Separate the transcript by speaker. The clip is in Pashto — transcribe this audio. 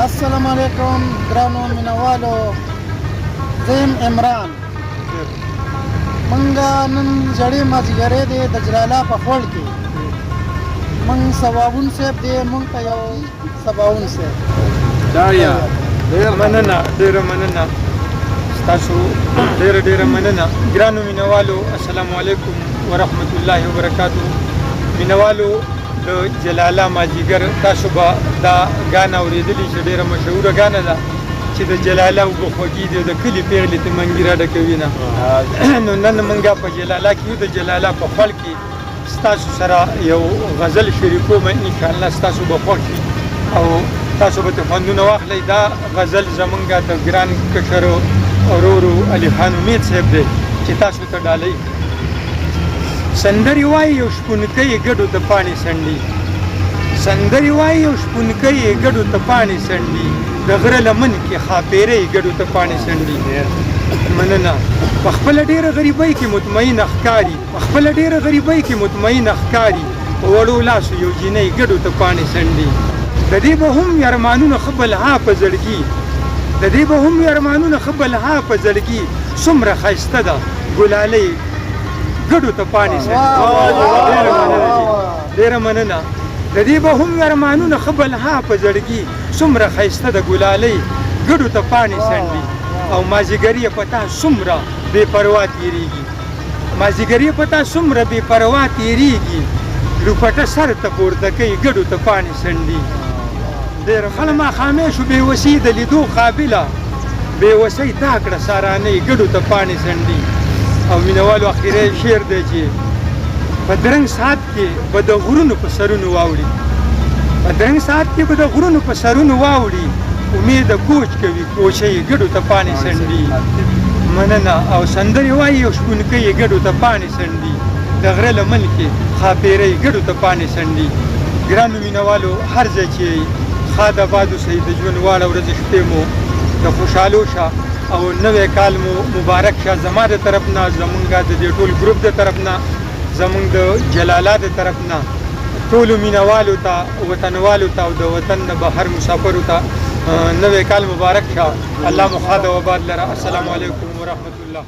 Speaker 1: السلام علیکم ګرانو مینوالو، زه یم عمران. موږ نن زړې مازدیګرۍ دی د جلاله په خوړ کې. موږ سباوون صاحب دی، موږ ته یو سباوون صاحب
Speaker 2: داړیا ډېره مننه ستاسو، ډېره مننه. ګرانو مینوالو، السلام علیکم ورحمت الله وبرکاتو. مینوالو د جلاله مازدیګر، تاسو به دا ګانا اورېدلې چې ډېره مشهوره ګانا ده چې د جلاله اوبه خوږې دي، د کلي پېغلې ته منګي راډکوي نه. نو نن موږ په جلاله کې یو، د جلاله په خول کې ستاسو سره یو غزل شریکوم، انشاءالله ستاسو به خوښ شي او تاسو به ترې خوندونه واخلئ. دا غزل زمونږ د ګران کشر ورورو علي خان امید صاحب دی چې تاسو ته ډالۍ. سندرې وایي یو شپونکی ګډو ته پاڼې سنډي، سندرې وایي یو شپونکی ګډو ته پاڼې سنډي، د غره لمن کې خاپیرې ګډو ته پاڼې سنډي. مننه. په خپله ډېره غریبۍ کې مطمئن ښکاري، په خپله ډېره غریبۍ کې مطمئن ښکاري، په وړو لاسو یو جینۍ ګډو ته پاڼې سنډي. د دې به هم ارمانونه ښه بلها په زړګي، د دې به هم ارمانونه ښه بلها په زړګي، څومره ښایسته ده ګلالۍ ګډو ته پاڼې سنډي. ډېره مننه. د دې به هم ارمانونه ښه بلها په زړګي، څومره ښایسته ده ګلالۍ ګډو ته پاڼې سنډي. او مازدیګر یې په تا څومره بې پروا تېرېږي، مازدیګر یې په تا څومره بې پروا تېرېږي، لوپټه سر ته پورته کوي ګډو ته پاڼې سنډي. ډېره خله ماښامې شو بې وسۍ د لیدو قابله، بې وسۍ تا کړه سارانۍ ګډو ته پاڼې سنډي. او مینوالو اخري شعر دی چې په درنګ ساعت کې به د غرونو په سرونو واوړي، په درنګ ساعت کې به د غرونو په سرونو واوړي، امید کوچ کوي کوچۍ ګډو ته پاڼې سنډي. مننه. او سندرې وایي یو شپونکی ګډو ته پاڼې سنډي، د غره لمن کې خاپیرۍ ګډو ته پاڼې سنډي. ګرانو مینوالو، هر ځای چې ښاد آباد اوسئ، د ژوند واړه ورځې شپې مو د خوشحالو شه او نوی کال مو مبارک شه. زما د طرف نه، زمونږ د دې ټول ګروپ د طرف نه، زمونږ د جلاله د طرف نه ټولو مینوالو ته، وطنوالو ته او د وطن نه بهر مسافرو ته نوی کال مبارک شه. الله مو ښاد او آباد لره. السلام علیکم ورحمت الله.